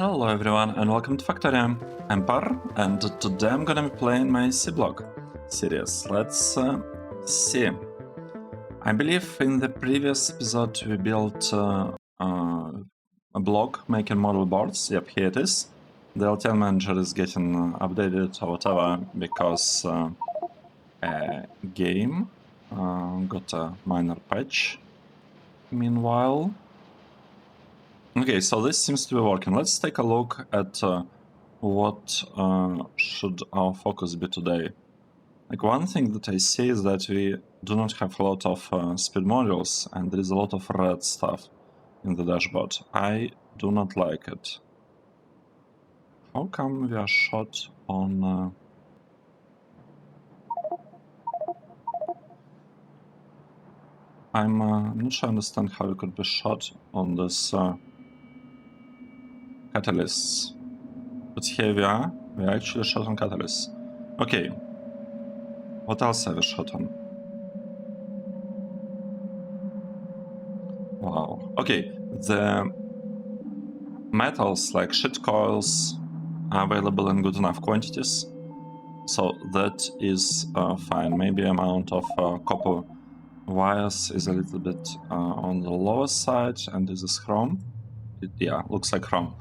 Hello everyone and welcome to Factorio. I'm Par and today I'm gonna be playing my Seablock series. Let's see. I believe in the previous episode we built a block making model boards. Yep, here it is. The LTL manager is getting updated or whatever because a game got a minor patch meanwhile. Okay, so this seems to be working. Let's take a look at what should our focus be today. Like, one thing that I see is that we do not have a lot of speed modules, and there is a lot of red stuff in the dashboard. I do not like it. How come we are short on... I'm not sure I understand how we could be short on this catalysts. But here we are actually short on catalysts. Okay. What else are we short on? Wow. Okay, the metals like shit coils are available in good enough quantities, so that is fine. Maybe amount of copper wires is a little bit on the lower side, and this is chrome. Yeah, looks like chrome.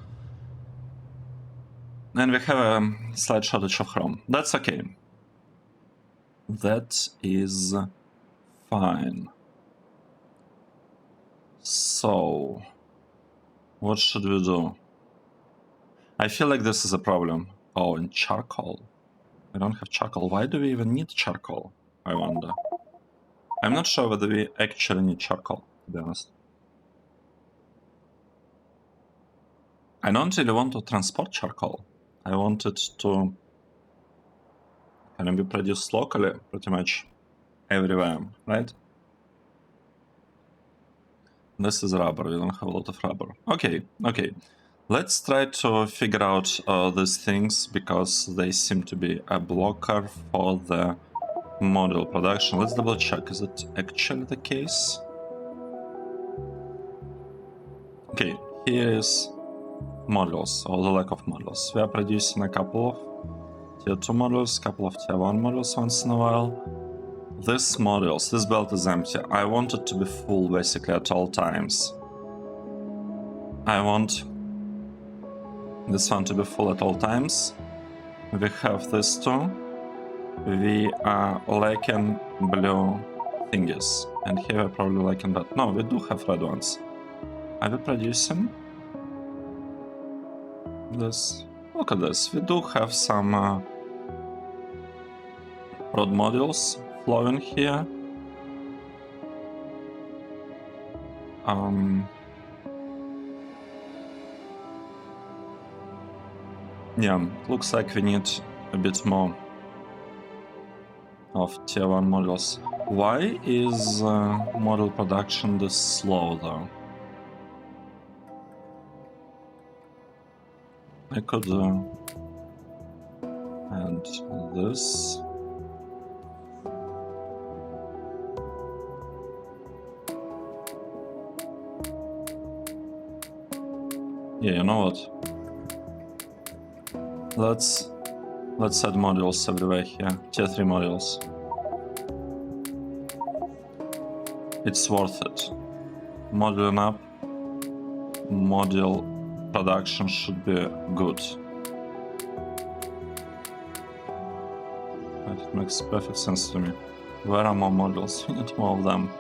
And we have a slight shortage of chrome. That's okay. That is fine. So, what should we do? I feel like this is a problem. Oh, and charcoal. I don't have charcoal. Why do we even need charcoal, I wonder? I'm not sure whether we actually need charcoal, to be honest. I don't really want to transport charcoal. I want it to kind of be produced locally, pretty much everywhere, right? This is rubber. We don't have a lot of rubber. Okay. Let's try to figure out these things, because they seem to be a blocker for the module production. Let's double check. Is it actually the case? Okay, here is modules, or the lack of modules. We are producing a couple of tier 2 modules, couple of tier 1 modules once in a while. These modules, this belt is empty. I want it to be full basically at all times. I want this one to be full at all times. We have this two. We are lacking blue thingies, and here we're probably lacking red. No, we do have red ones. Are we producing this? Look at this. We do have some rod modules flowing here. Yeah, looks like we need a bit more of tier 1 modules. Why is model production this slow though? I could add this. Yeah, you know what? Let's add modules everywhere here. Tier 3 modules. It's worth it. Moduling up, module production should be good. It makes perfect sense to me. Where are more modules? We need more of them.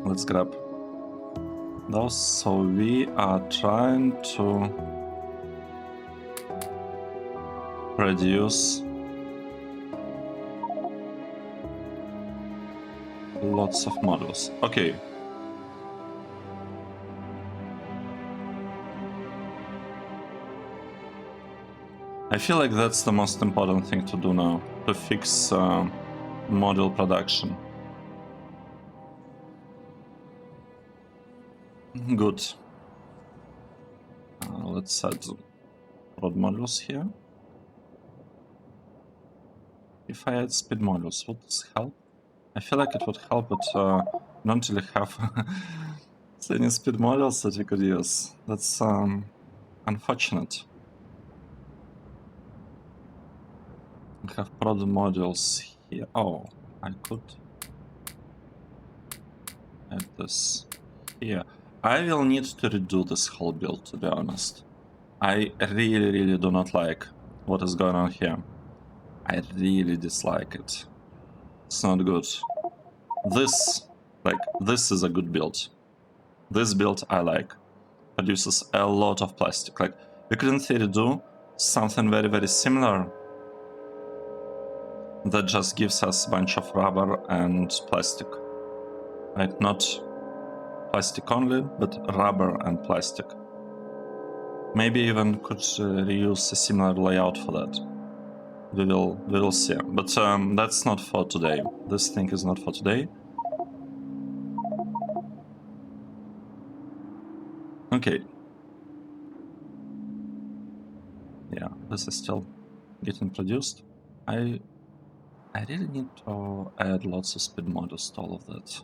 Let's grab those. So we are trying to produce lots of modules. Okay. I feel like that's the most important thing to do now, to fix module production. Good. Let's add rod modules here. If I add speed modules, would this help? I feel like it would help, but don't really have So any speed models that you could use. That's unfortunate. We have product modules here. Oh, I could add this here. I will need to redo this whole build, to be honest. I really do not like what is going on here. I really dislike it. It's not good. This is a good build. This build I like. Produces a lot of plastic. Like, we could in theory do something very similar that just gives us a bunch of rubber and plastic. Right? Not plastic only, but rubber and plastic. Maybe even could reuse a similar layout for that. We will see. But that's not for today. This thing is not for today. Okay. Yeah, this is still getting produced. I really need to add lots of speed models to all of that.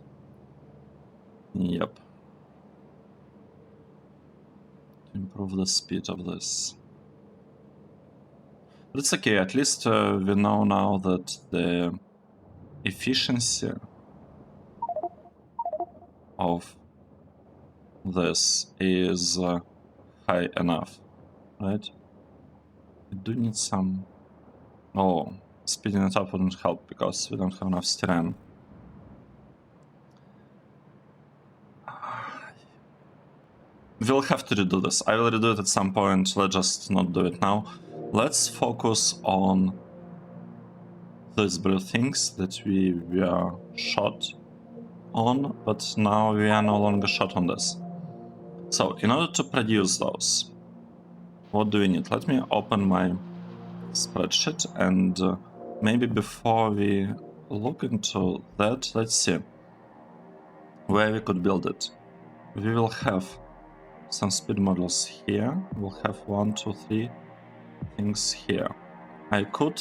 Yep. To improve the speed of this. But it's okay, at least we know now that the efficiency of this is high enough, right? We do need some... Oh, speeding it up wouldn't help because we don't have enough styrene. We'll have to redo this. I will redo it at some point. Let's just not do it now. Let's focus on these blue things that we were shot on, but now we are no longer shot on this. So, in order to produce those, what do we need? Let me open my spreadsheet, and maybe before we look into that, let's see where we could build it. We will have some speed models here. We'll have 1, 2, 3 things here. I could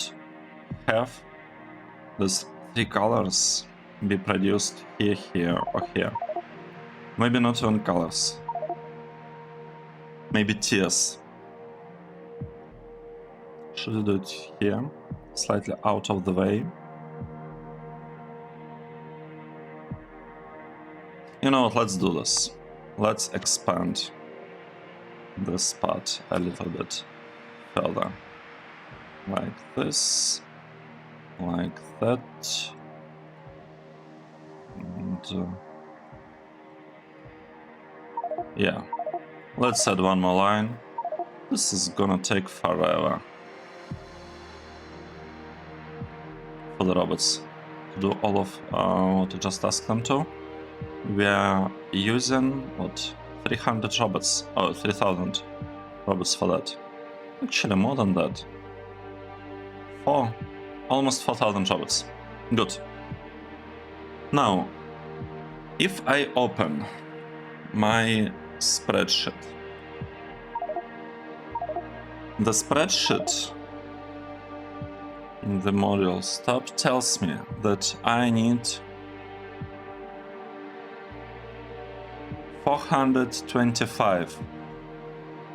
have these 3 colors be produced here, here, or here. Maybe not even colors. Maybe tiers. Should I do it here? Slightly out of the way. You know what, let's do this. Let's expand this part a little bit further. Like this. Like that. And yeah. Let's add one more line. This is gonna take forever for the robots to do all of what I just asked them to. We are using, what, 300 robots, oh, 3000 robots for that. Actually, more than that. Almost 4000 robots. Good. Now, if I open my spreadsheet, the spreadsheet in the module stop tells me that I need 425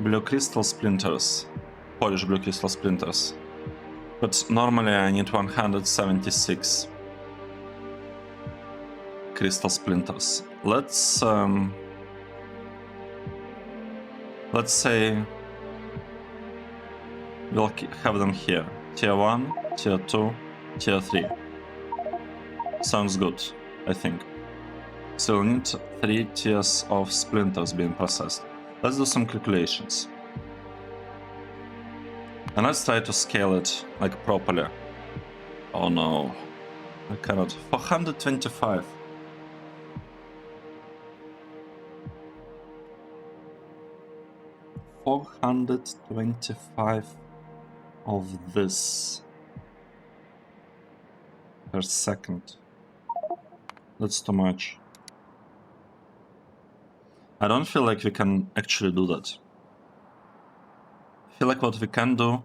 blue crystal splinters, Polish blue crystal splinters, but normally I need 176 crystal splinters. Let's say we'll have them here. Tier 1, Tier 2, Tier 3. Sounds good, I think. So we'll need 3 tiers of splinters being processed. Let's do some calculations. And let's try to scale it like properly. Oh no, I cannot. 425. $425 of this per second. That's too much. I don't feel like we can actually do that. I feel like what we can do,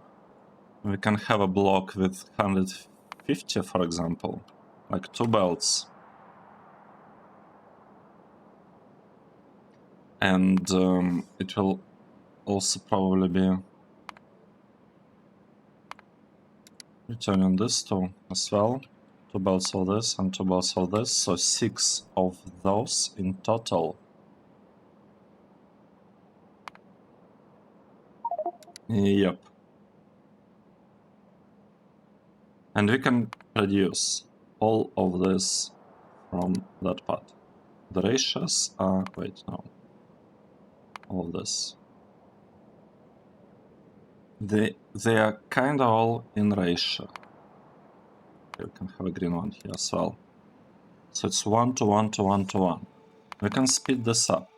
we can have a block with 150, for example, like 2 belts. And it will also probably be returning this too as well. 2 belts of this and 2 belts of this, so 6 of those in total. Yep. And we can produce all of this from that part. The ratios are... wait, no. All of this. They are kind of all in ratio. You can have a green one here as well. So it's 1 to 1 to 1 to 1. We can speed this up.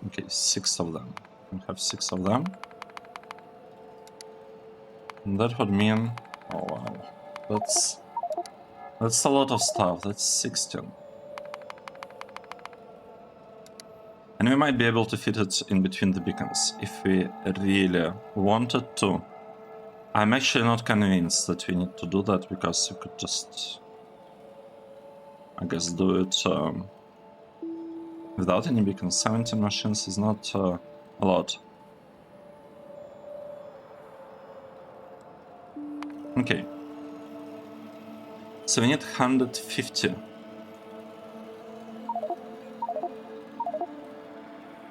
Okay, 6 of them. We have 6 of them. And that would mean... oh wow. That's a lot of stuff. That's 16. And we might be able to fit it in between the beacons if we really wanted to. I'm actually not convinced that we need to do that, because you could just, I guess, do it without any beacons. 17 machines is not a lot. Okay. So we need 150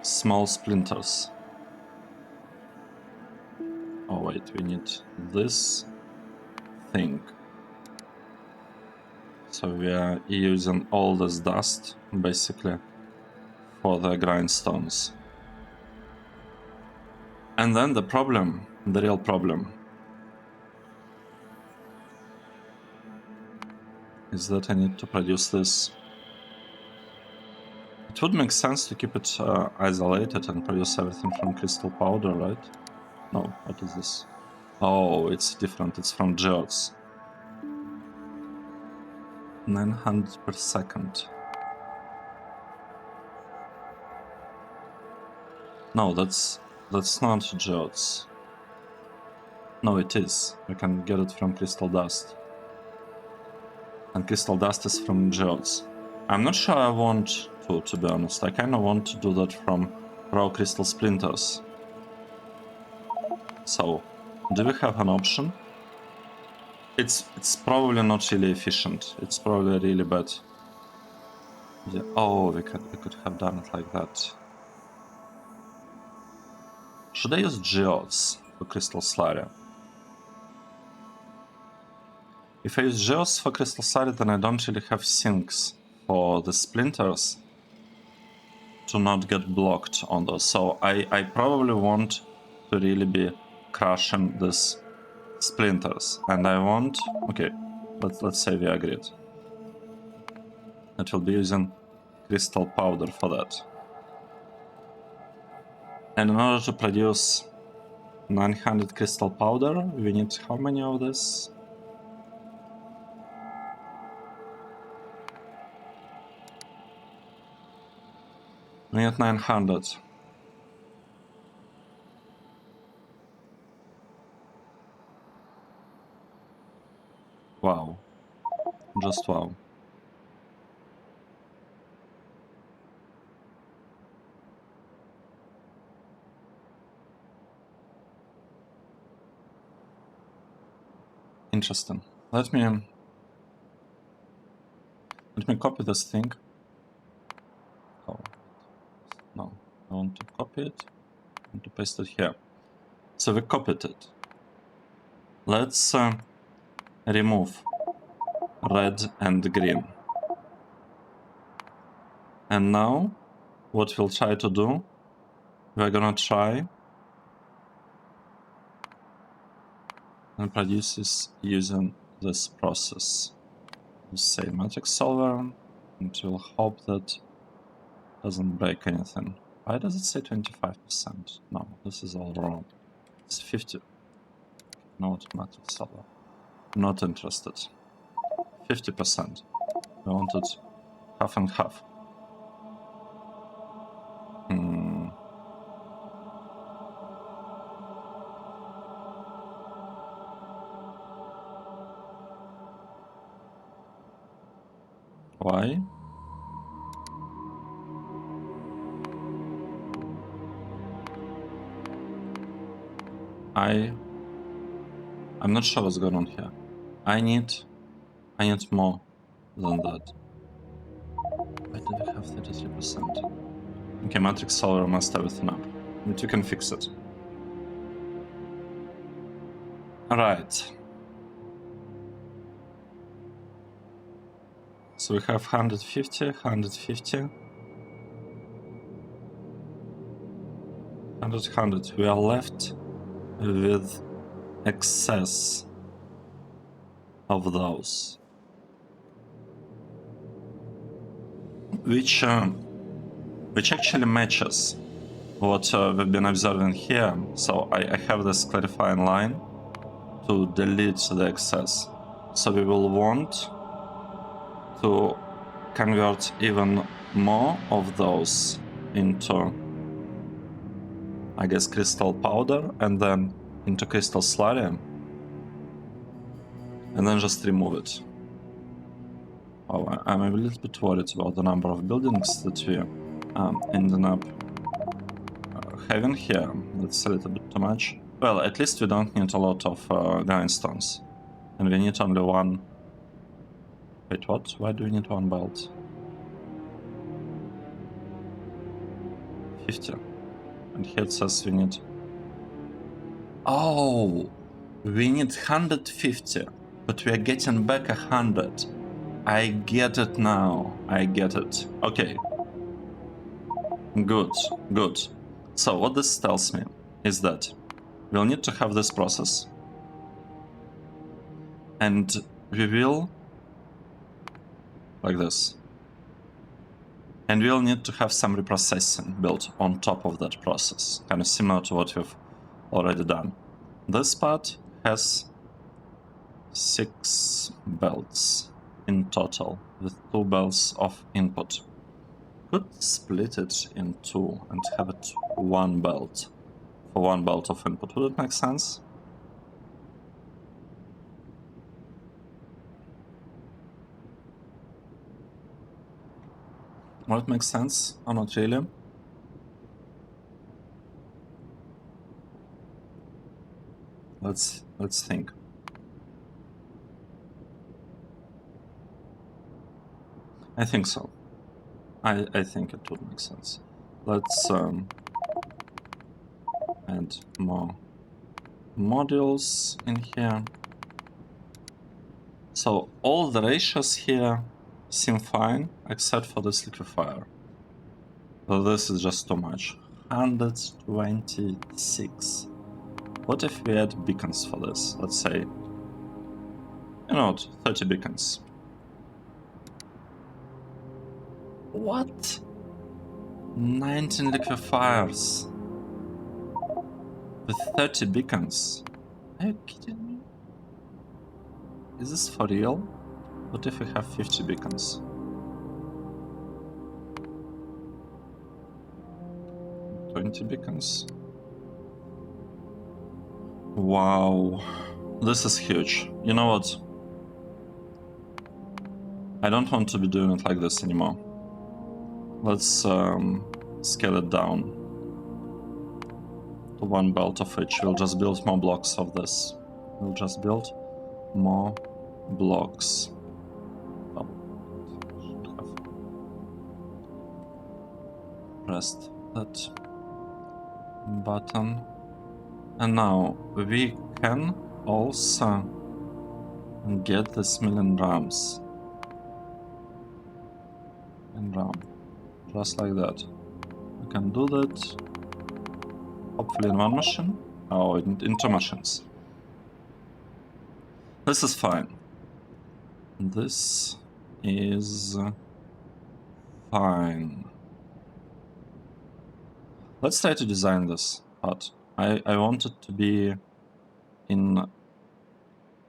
small splinters. Oh wait, we need this thing. So we are using all this dust, basically, for the grindstones. And then the problem, the real problem, is that I need to produce this. It would make sense to keep it isolated and produce everything from crystal powder, right? No, what is this? Oh, it's different, it's from geodes. 900 per second. No, that's not geodes. No, it is. You can get it from crystal dust. And crystal dust is from geodes. I'm not sure I want to be honest. I kind of want to do that from raw crystal splinters. So, do we have an option? It's probably not really efficient. It's probably really bad. Yeah. Oh, we could have done it like that. Should I use geodes for crystal slurry? If I use geodes for crystal slurry, then I don't really have sinks for the splinters to not get blocked on those. So I probably want to really be crushing these splinters. And I want... okay, let's say we agreed. That will be using crystal powder for that. And in order to produce 900 crystal powder, we need how many of this? We need 900. Wow. Just wow. Interesting. Let me copy this thing. Oh, no, I want to copy it and to paste it here. So we copied it. Let's remove red and green. And now what we'll try to do, we're gonna try and produce this using this process. We say magic solver, and we'll hope that doesn't break anything. Why does it say 25%? No, this is all wrong. It's 50. Not magic solver. Not interested. 50%. I wanted half and half. Why? I'm not sure what's going on here. I need more than that. Why do we have 33%? Okay, Matrix Solar messed everything up. But you can fix it. Alright. So we have 150, 150. 100. We are left with excess of those. Which actually matches what we've been observing here. So I have this clarifying line to delete the excess. So we will want to convert even more of those into, I guess, crystal powder and then into crystal slurry, and then just remove it. Oh, I'm a little bit worried about the number of buildings that we ending up having here. That's a little bit too much. Well, at least we don't need a lot of grindstones. And we need only one... Wait, what? Why do we need one belt? 50. And here it says we need... Oh! We need 150, but we are getting back 100. I get it now. I get it. Okay. Good, good. So what this tells me is that we'll need to have this process. And we will... like this. And we'll need to have some reprocessing built on top of that process, kind of similar to what we've already done. This part has 6 belts in total, with 2 belts of input. Could split it in 2 and have it 1 belt for 1 belt of input. Would it make sense? Would it make sense or not really? Let's think. I think so. I think it would make sense. Let's add more modules in here. So all the ratios here seem fine, except for this liquefier. So this is just too much. 126. What if we add beacons for this? Let's say, you know what, 30 beacons. What? 19 liquefiers with 30 beacons. Are you kidding me? Is this for real? What if we have 50 beacons? $20 beacons? Wow, this is huge. You know what? I don't want to be doing it like this anymore. Let's scale it down to 1 belt of each. We'll just build more blocks of this. We'll just build more blocks. Oh, should have pressed that button. And now we can also get this million drums in drum, just like that. We can do that hopefully in 1 machine, or in 2 machines. This is fine. This is fine. Let's try to design this part. I want it to be in,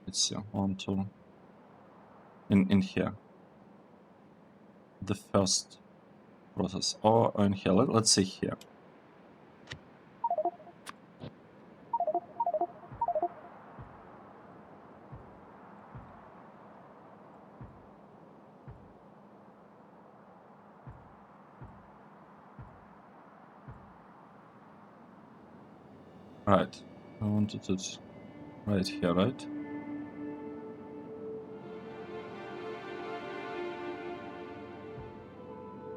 let's see, 1, 2, in here. The first process, or in here, let's see here. Right, I wanted it right here, right?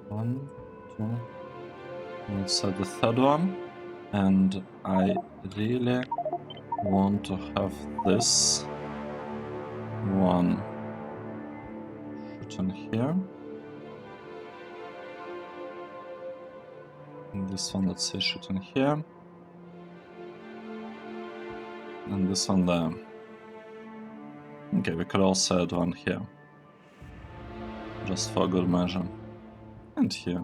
One, two. Let's set the third one. And I really want to have this one shooting here. And this one, let's say, shooting here. And this one there. Okay, we could also add one here. Just for good measure. And here.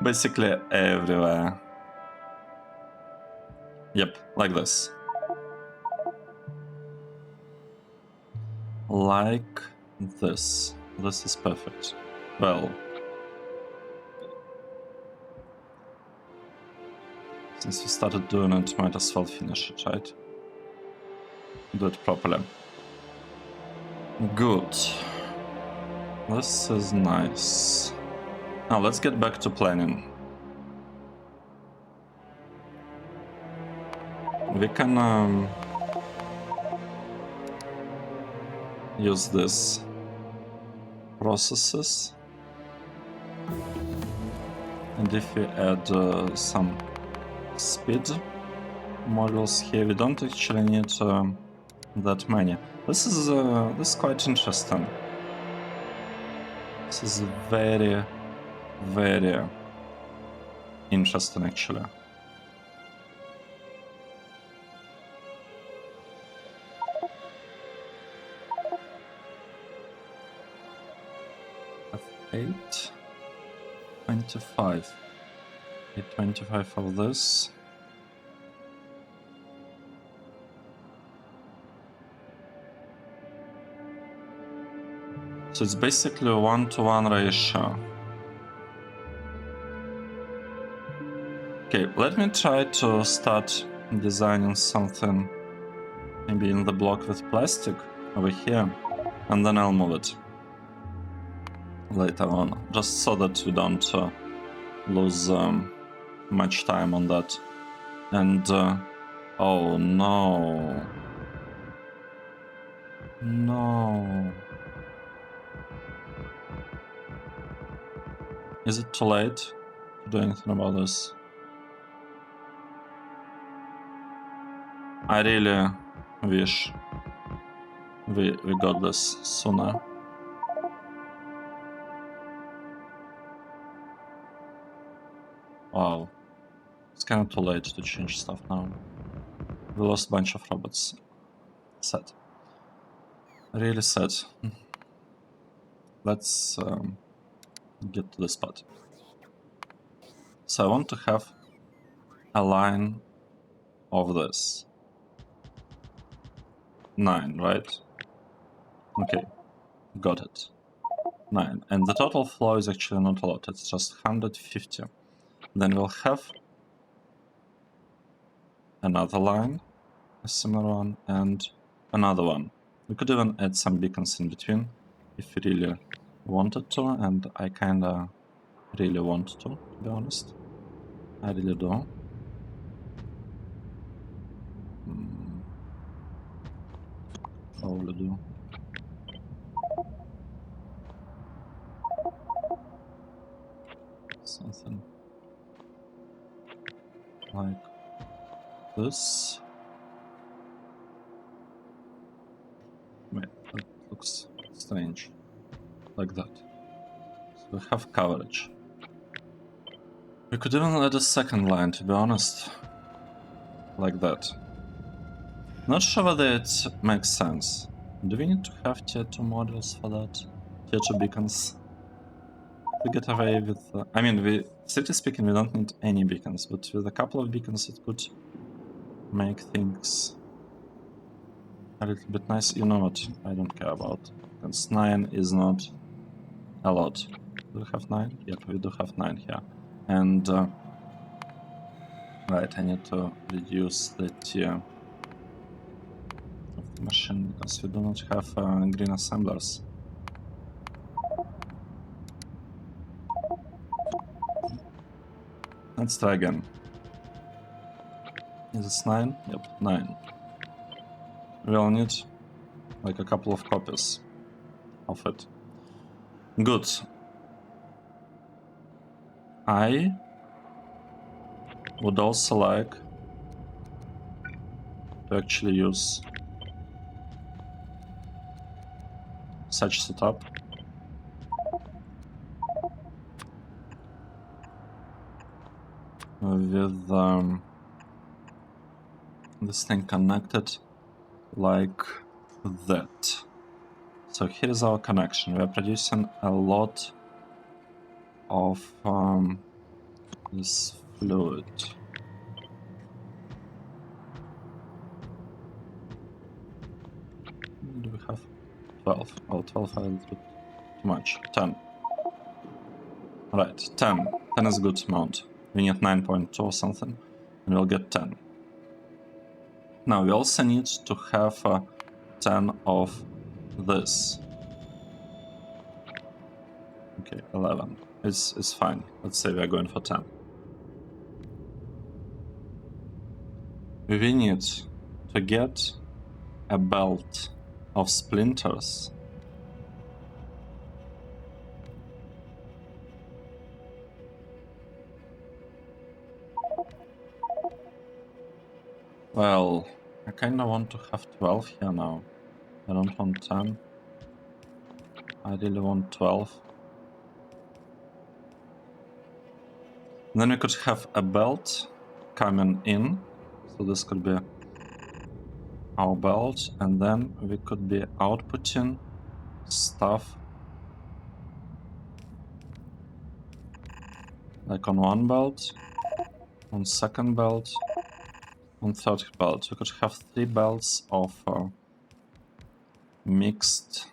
Basically everywhere. Yep, like this. Like this. This is perfect. Well, since we started doing it, might as well finish it, right? Do it properly. Good. This is nice. Now let's get back to planning. We can use this processes, and if we add some speed models here, we don't actually need that many. This is quite interesting. This is very, very interesting actually. F8, 25. 25 of this. So it's basically a 1-to-1 ratio. Okay, let me try to start designing something maybe in the block with plastic over here, and then I'll move it later on, just so that we don't lose much time on that. And oh no. No. Is it too late to do anything about this? I really wish we got this sooner. Wow. It's kind of too late to change stuff now. We lost a bunch of robots. Sad. Really sad. Let's get to this part. So I want to have a line of this. 9, right? Okay, got it. 9. And the total flow is actually not a lot, it's just 150. Then we'll have another line, a similar one, and another one. We could even add some beacons in between if we really wanted to, and I kinda really want to be honest. I really do. Probably do. Something like this. Wait, that looks strange. Like that. So we have coverage. We could even add a second line, to be honest. Like that. Not sure whether it makes sense. Do we need to have tier 2 models for that? Tier 2 beacons? To get away with... I mean, strictly speaking, we don't need any beacons, but with a couple of beacons it could make things a little bit nice. You know what? I don't care about. Because 9 is not a lot. Do we have 9? Yep, we do have 9 here. And... right, I need to reduce the tier of the machine because we do not have green assemblers. Let's try again. Is this 9? Yep, 9. We'll need like a couple of copies of it. Good. I would also like to actually use such setup. With this thing connected like that. So here's our connection. We are producing a lot of this fluid. Do we have 12? Oh, 12 is a little bit too much. 10. Right, 10. 10 is a good amount. We need 9.2 or something, and we'll get 10. Now we also need to have 10 of this. Okay, 11. It's fine. Let's say we're going for 10. We need to get a belt of splinters. Well, I kinda want to have 12 here now. I don't want 10. I really want 12. And then we could have a belt coming in. So this could be our belt, and then we could be outputting stuff like on one belt, on second belt, on third belt. We could have 3 belts of mixed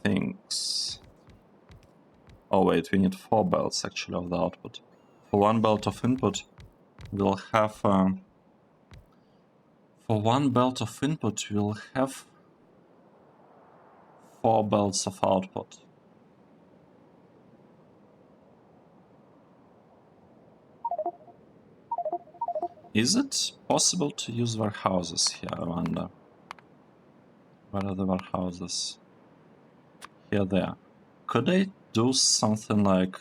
things. Oh wait, we need 4 belts actually of the output. For 1 belt of input, we'll have for 1 belt of input, we'll have 4 belts of output. Is it possible to use warehouses here, I wonder? Where are the warehouses? Here they are. Could I do something like...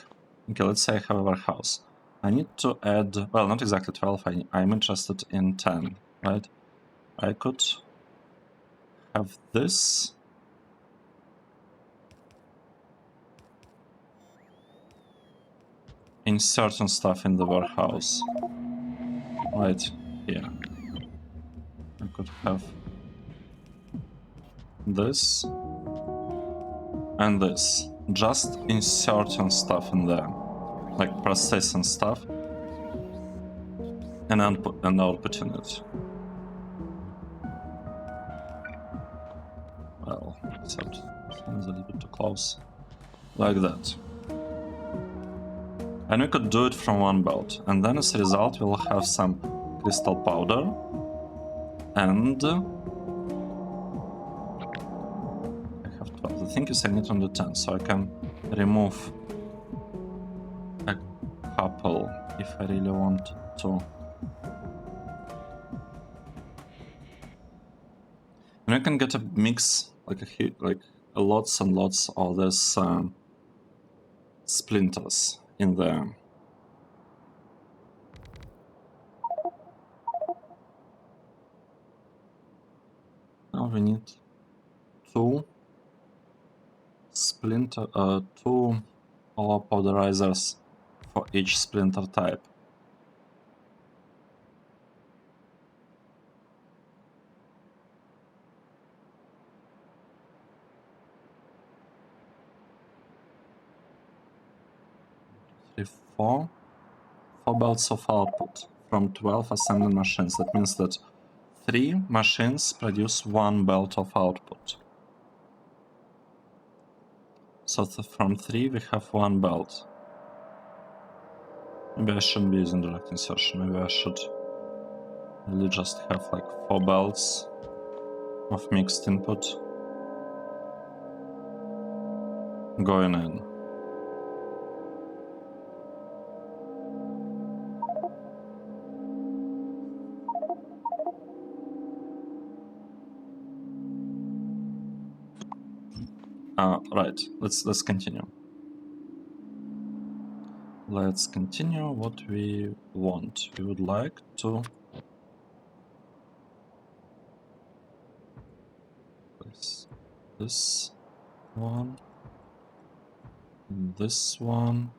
Okay, let's say I have a warehouse. I need to add... Well, not exactly 12, I'm interested in 10, right? I could have this... insert some stuff in the warehouse. Right here. I could have this and this. Just inserting stuff in there. Like processing stuff and outputting it. Well, except this one is a little bit too close. Like that. And we could do it from 1 belt. And then as a result, we'll have some crystal powder. And... I have 12. The thing is, I need only 10, so I can remove a couple if I really want to. And I can get a mix, like a lots and lots of these splinters in there. Now we need 2 ore powderizers for each splinter type. Four belts of output from 12 assembly machines. That means that 3 machines produce 1 belt of output. So from 3 we have 1 belt. Maybe I shouldn't be using direct insertion. Maybe I should really just have like 4 belts of mixed input going in. Right, let's continue. Let's continue what we want. We would like to place this one, this one.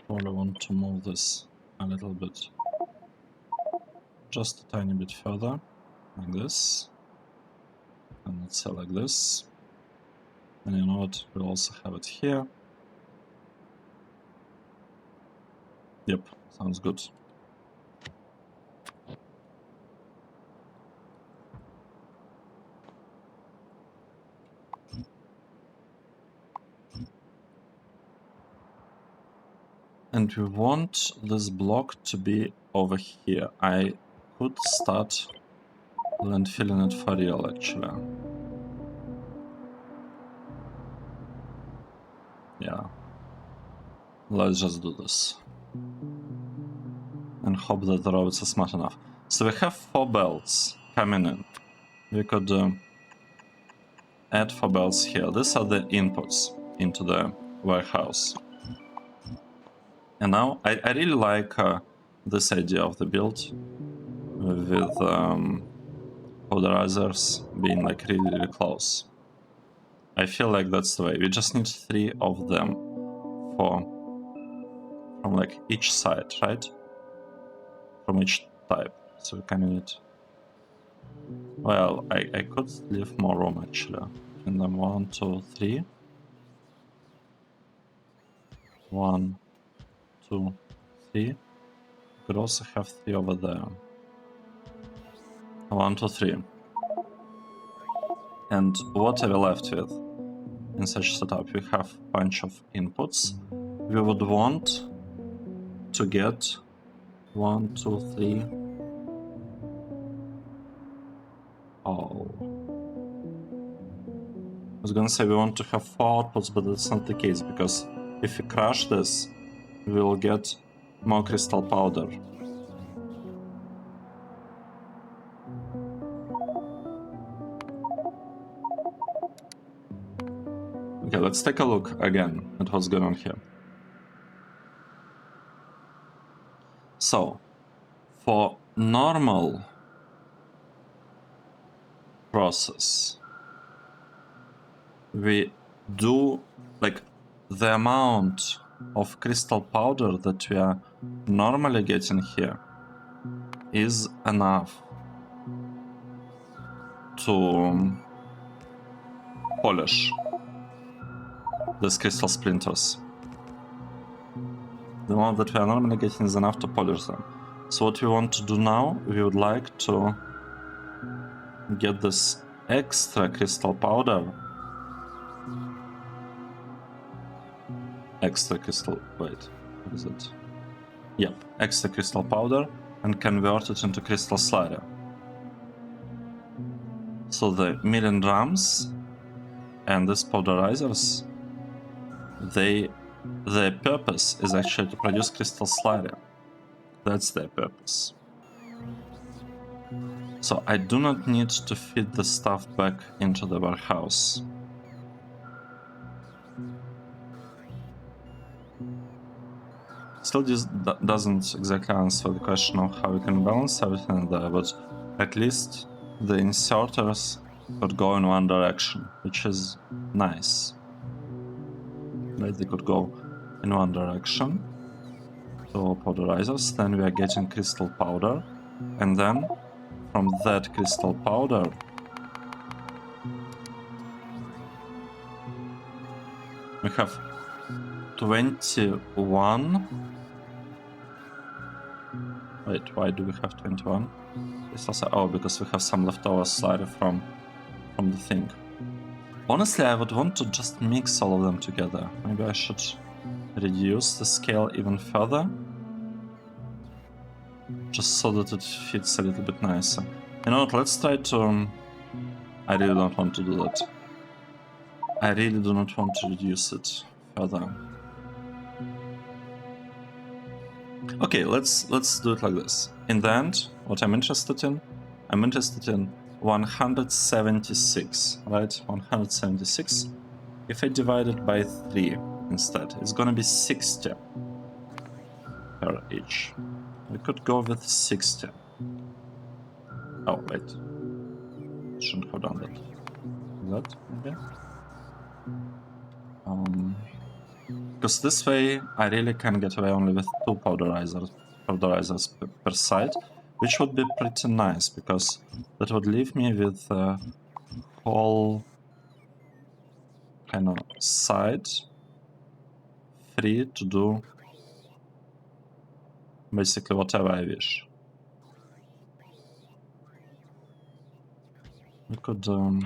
Probably want to move this a little bit, just a tiny bit further, like this. And let's say like this. And you know what? We'll also have it here. Yep, sounds good. And we want this block to be over here. I could start landfilling it for real, actually. Yeah. Let's just do this. And hope that the roads are smart enough. So we have 4 belts coming in. We could add 4 belts here. These are the inputs into the warehouse. And now I really like this idea of the build with polarizers being like really close. I feel like that's the way. We just need 3 of them from like each side, right? From each type. So we kind of need. Well, I could leave more room actually. Between them 1, 2, 3. 1, 2, 3. Could also have 3 over there. 1, 2, 3. And what are we left with in such setup? We have a bunch of inputs. We would want to get 1, 2, 3. Oh. I was gonna say we want to have 4 outputs, but that's not the case, because if we crush this, we will get more crystal powder. Okay, let's take a look again at what's going on here. So, for normal process, we do, like, the amount of crystal powder that we are normally getting here is enough to polish these crystal splinters. The amount that we are normally getting is enough to polish them. So what we want to do now, we would like to get this extra crystal powder. Wait, what is it? Yep, extra crystal powder, and convert it into crystal slurry. So the milling drums and these powderizers, their purpose is actually to produce crystal slurry. That's their purpose. So I do not need to feed the stuff back into the warehouse. Still, this doesn't exactly answer the question of how we can balance everything there, but at least the inserters could go in one direction, which is nice. Right, they could go in one direction to powderizers, then we are getting crystal powder, and then from that crystal powder we have 21. Wait, why do we have 21? It's also, oh, because we have some leftover slurry from the thing. Honestly, I would want to just mix all of them together. Maybe I should reduce the scale even further, just so that it fits a little bit nicer. You know what, let's try to... I really don't want to do that. I really do not want to reduce it further. Okay, let's do it like this. In the end, what I'm interested in 176, right? 176. If I divide it by 3 instead, it's gonna be 60 per each. We could go with 60. Oh, wait. Shouldn't have done that. That, maybe? Because this way, I really can get away only with 2 powderizers per side, which would be pretty nice, because that would leave me with a whole kind of side free to do basically whatever I wish. We could do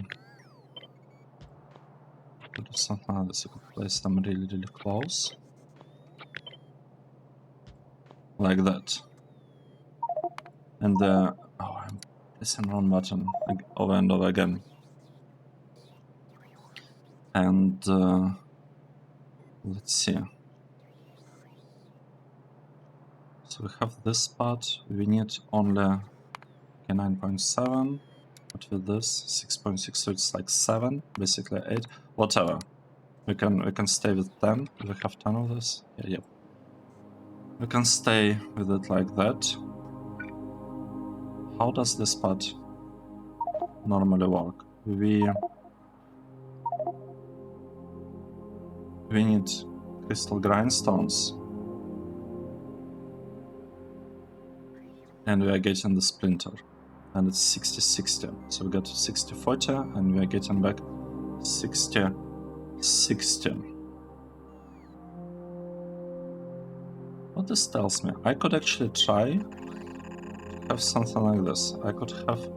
something like this. We could place them really, really close. Like that. And oh, I'm pressing the wrong button over and over again. And let's see. So we have this part. We need only 9.7, but with this 6.6, so it's like 7, basically 8. Whatever. We can stay with 10. Do we have 10 of this? Yeah, yep. We can stay with it like that. How does this part normally work? We need crystal grindstones. And we are getting the splinter. And it's 60-60. So we got 60-40 and we are getting back 60-60. What this tells me? I could actually try to have something like this. I could have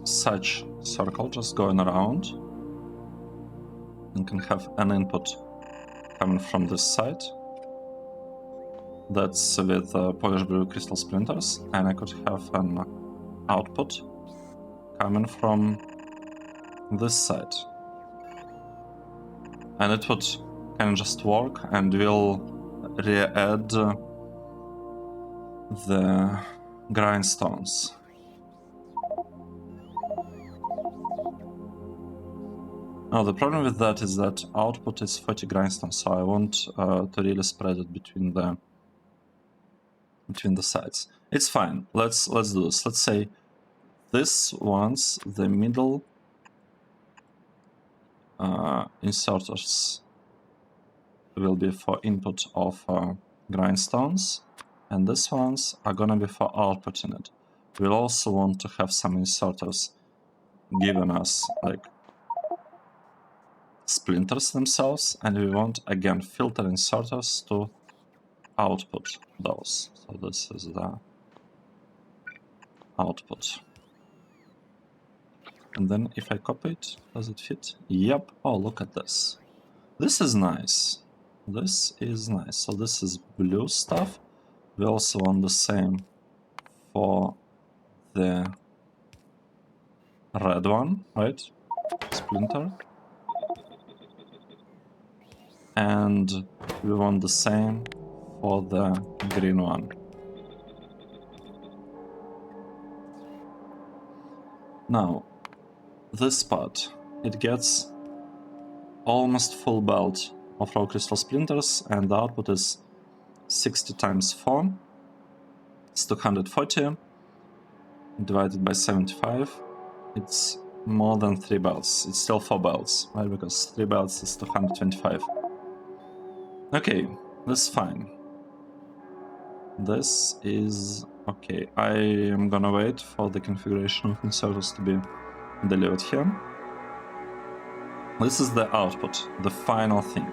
such circle just going around and can have an input coming from this side. That's with Polish blue crystal splinters, and I could have an output coming from this side. And it would kind of just work, and we'll re-add the grindstones. Now the problem with that is that output is 40 grindstones, so I want to really spread it between the sides. It's fine. Let's do this. Let's say this one's the middle inserters will be for input of grindstones, and these ones are gonna be for output in it. We'll also want to have some inserters given us like splinters themselves, and we want again filter inserters to output those. So this is the output. And then if I copy it, does it fit? Yep. Oh, look at this. This is nice. This is nice. So this is blue stuff. We also want the same for the red one, right? Splinter. And we want the same for the green one. Now, this part, it gets almost full belt of raw crystal splinters, and the output is 60 times 4. It's 240 divided by 75. It's more than 3 belts. It's still 4 belts, right? Because 3 belts is 225. Okay, that's fine. This is okay. I am gonna wait for the configuration of inserters to be delivered here. This is the output, the final thing.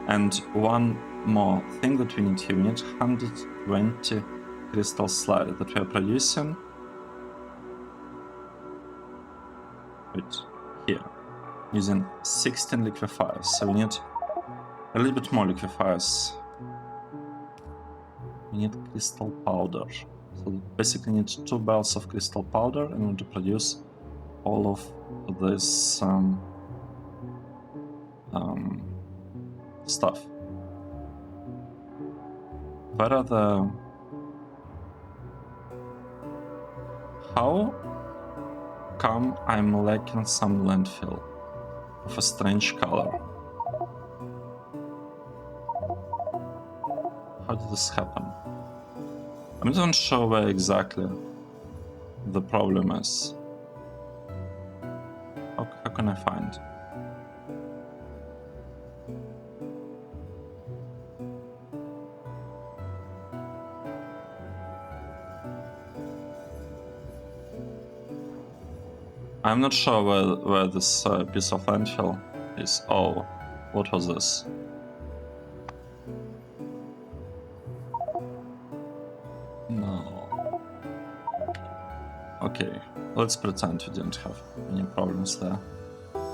And one more thing that we need here. We need 120 crystal slide that we are producing. Wait, here. Using 16 liquefiers. So we need a little bit more liquefiers. We need crystal powder. So basically need 2 barrels of crystal powder in order to produce all of this stuff. Where are the How come I'm lacking some landfill of a strange color? How did this happen? I'm not sure where exactly the problem is. How can I find? I'm not sure where this piece of landfill is. Oh, what was this? No. Okay, let's pretend we didn't have any problems there.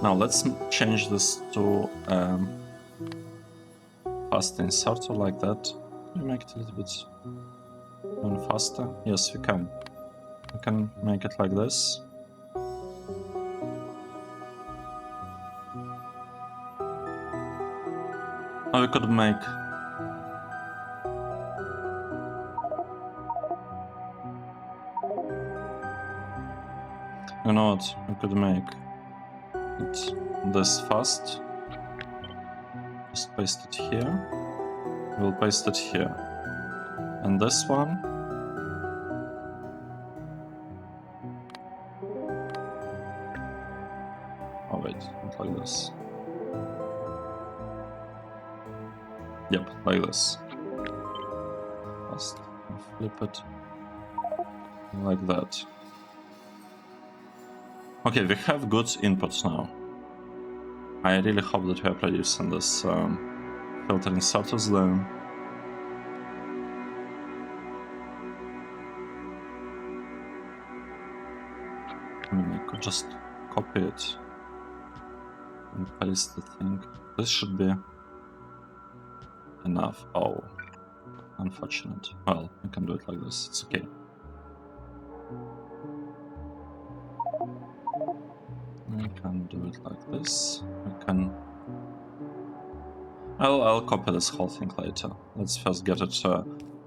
Now let's change this to fast inserter like that. Can we make it a little bit even faster? Yes, we can. We can make it like this. Or we could make... You know what? We could make it this fast. Just paste it here. We'll paste it here. And this one... Oh wait, not like this. Yep, like this. Just flip it like that. Okay, we have good inputs now. I really hope that we are producing this filter inserters then. I mean, I could just copy it and paste the thing. This should be enough. Oh, unfortunate. Well, we can do it like this. It's okay. We can do it like this. We can... I'll copy this whole thing later. Let's first get it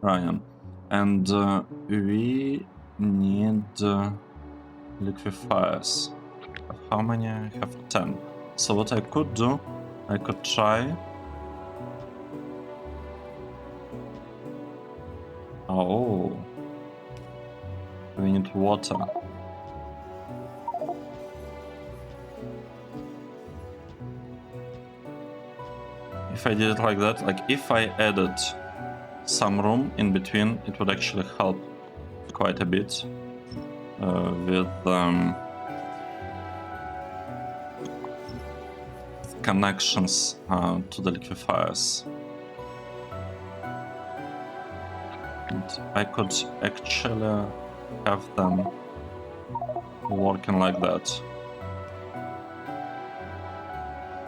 running. And we need liquefiers. How many? I have 10. So what I could do, I could try... Oh, we need water. If I did it like that, like if I added some room in between, it would actually help quite a bit with connections to the liquefiers. And I could actually have them working like that.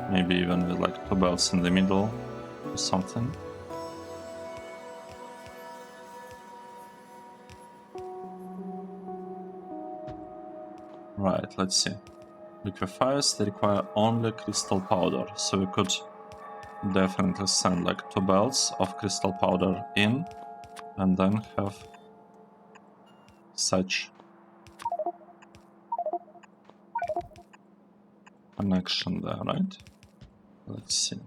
Maybe even with like 2 belts in the middle or something. Right, let's see. Liquefiers, they require only crystal powder, so we could definitely send like 2 belts of crystal powder in and then have such connection there, right? Let's see.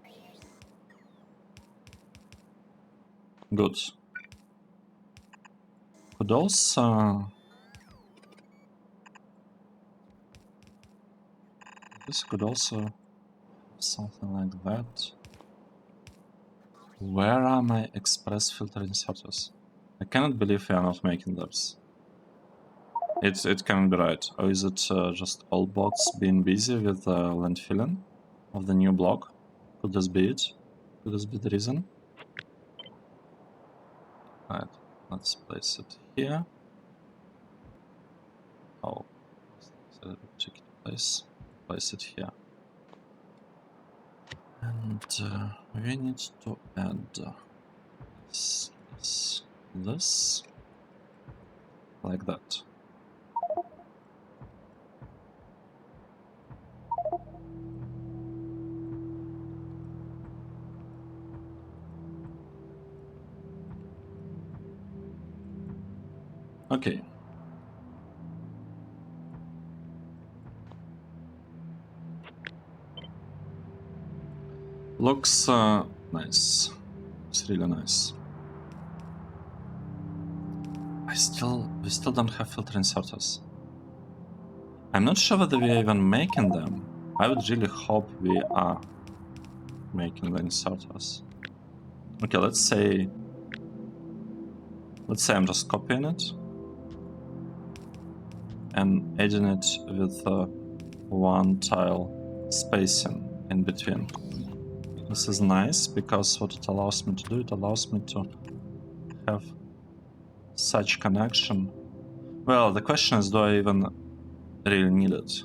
Good. Could also... This could also... something like that. Where are my express filter inserters? I cannot believe we are not making those. It can't be right. Or is it just all bots being busy with landfilling of the new block? Could this be it? Could this be the reason? Right, let's place it here. Oh, it's a tricky place. Place it here. And we need to add this like that. Okay. Looks nice. It's really nice. We still don't have filter inserters. I'm not sure whether we are even making them. I would really hope we are making the inserters. Okay, let's say I'm just copying it and adding it with one tile spacing in between. This is nice because what it allows me to do, it allows me to have such connection. Well, the question is, do I even really need it?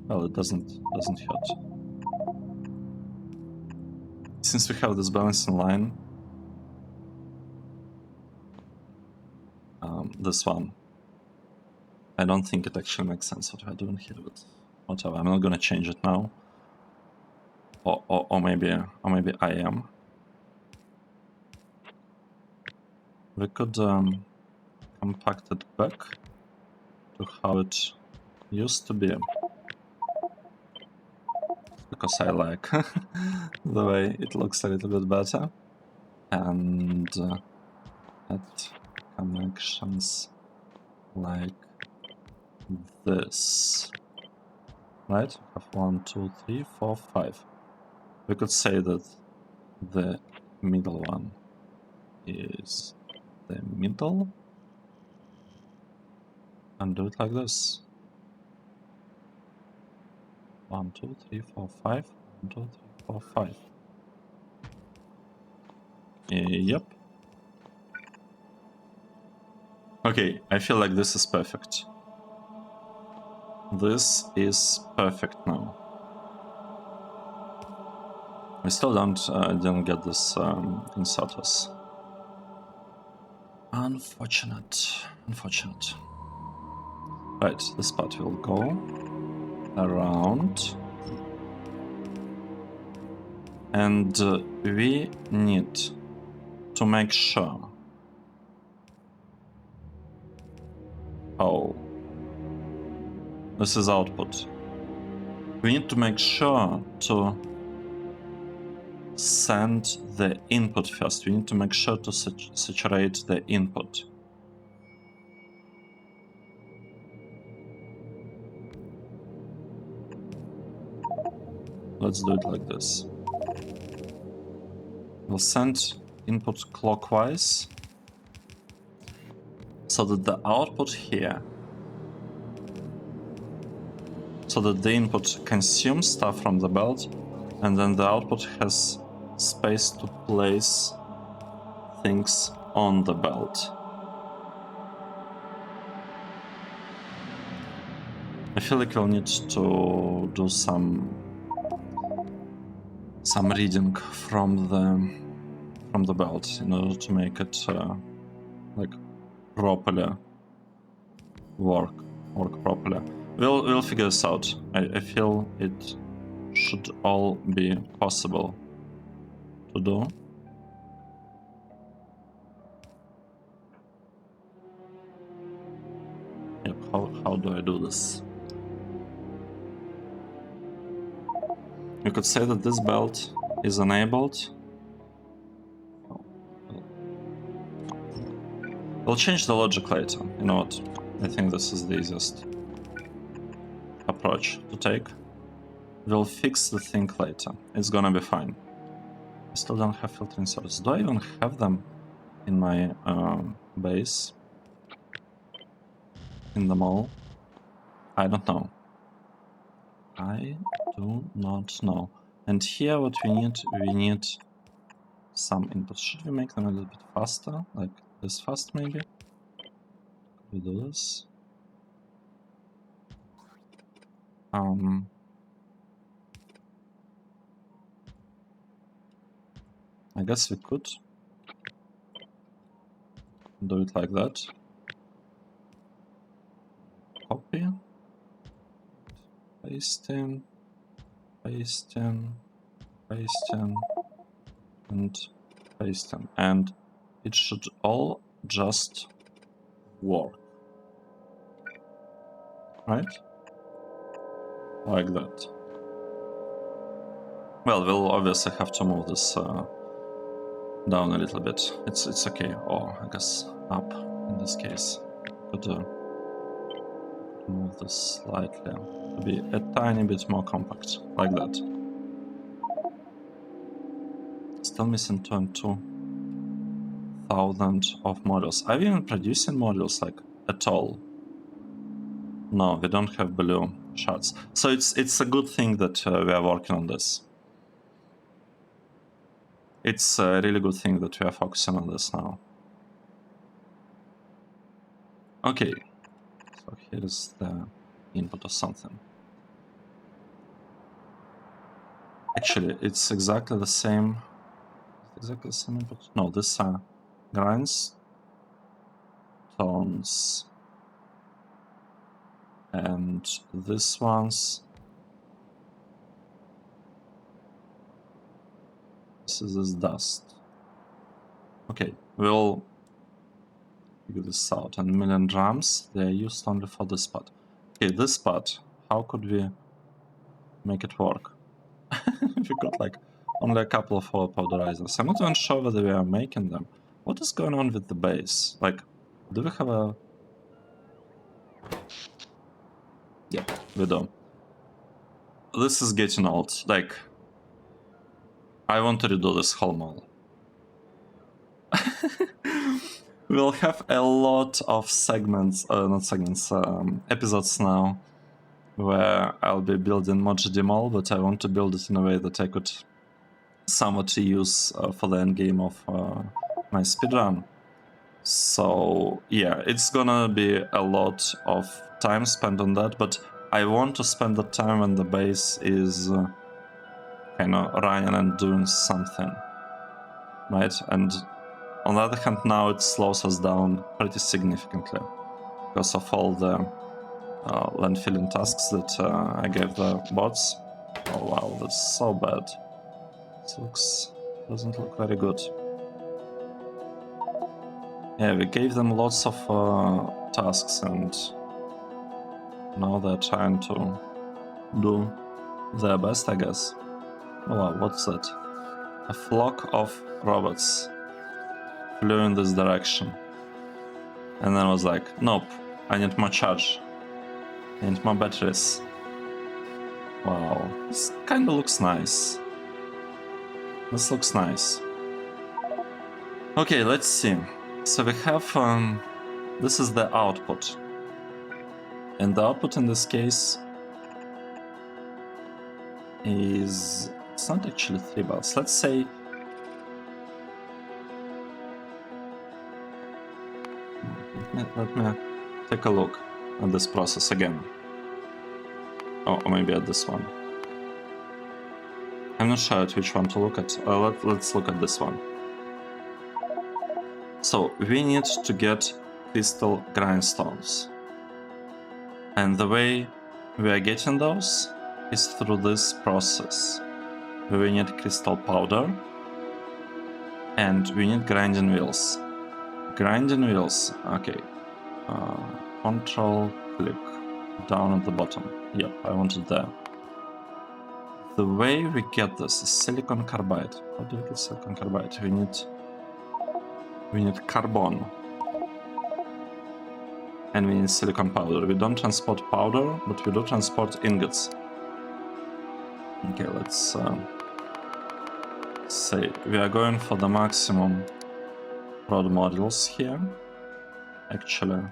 Well, it doesn't hurt. Since we have this balancing line, this one, I don't think it actually makes sense what we're doing here, but whatever. I'm not gonna change it now, or maybe I am. We could compact it back to how it used to be, because I like the way it looks a little bit better, and add connections like this. Right? We have 1, 2, 3, 4, 5. We could say that the middle one is the middle, and do it like this. 1, 2, 3, 4, 5. 1, 2, 3, 4, 5. Yep. Okay, I feel like this is perfect. This is perfect now. We still didn't get this inserters. Unfortunate. Right, this part will go around, and we need to make sure. Oh, this is output. We need to make sure to send the input first. We need to make sure to saturate the input. Let's do it like this. We'll send input clockwise so that the output here, so that the input consumes stuff from the belt, and then the output has space to place things on the belt. I feel like we'll need to do some reading from the belt in order to make it like properly work properly. We'll figure this out. I feel it should all be possible to do. Yep, how do I do this? You could say that this belt is enabled. We'll change the logic later. You know what? I think this is the easiest approach to take. We'll fix the thing later. It's gonna be fine. I still don't have filter inserts. Do I even have them in my base? In the mall? I don't know. I do not know. And here what we need some inputs. Should we make them a little bit faster? Like this fast maybe? Could we do this? I guess we could do it like that. Copy. Paste in. Paste in. Paste in. And paste in. And it should all just work. Right? Like that. Well, we'll obviously have to move this down a little bit. It's okay. Or I guess up in this case. Could move this slightly to be a tiny bit more compact, like that. Still missing 22,000 of models. Are we even producing models like at all? No, we don't have blue shots. So it's a good thing that we are working on this. It's a really good thing that we are focusing on this now. Okay, so here is the input of something. Actually, it's exactly the same. Exactly the same input. No, these are grindstones, and this one's. This is this dust. Okay, we'll figure this out. And million drums, they're used only for this part. Okay, this part, how could we make it work? We got like only a couple of powderizers. I'm not even sure whether we are making them. What is going on with the base? Like, do we have a... Yeah, we do. This is getting old. Like, I want to redo this whole model. We'll have a lot of segments, not segments, episodes now, where I'll be building ModGDMall, but I want to build it in a way that I could somewhat use for the end game of my speedrun. So yeah, it's gonna be a lot of time spent on that, but I want to spend the time when the base is kind of running and doing something, right? And on the other hand, now it slows us down pretty significantly because of all the land filling tasks that I gave the bots. Oh wow, that's so bad. This doesn't look very good. Yeah, we gave them lots of tasks, and now they're trying to do their best, I guess. Oh wow, what's that? A flock of robots flew in this direction. And then I was like, nope, I need more charge. I need more batteries. Wow, this kind of looks nice. This looks nice. Okay, let's see. So we have, this is the output. And the output in this case is, it's not actually 3 belts. Let's say, let me take a look at this process again. Oh, or maybe at this one. I'm not sure at which one to look at. Let's look at this one. So we need to get crystal grindstones. And the way we are getting those is through this process. We need crystal powder and we need grinding wheels. Grinding wheels, okay. Control click down at the bottom. Yep, I want it there. The way we get this is silicon carbide. How do we get silicon carbide? We need carbon. And we need silicon powder. We don't transport powder, but we do transport ingots. Okay, let's say we are going for the maximum prod modules here. Actually,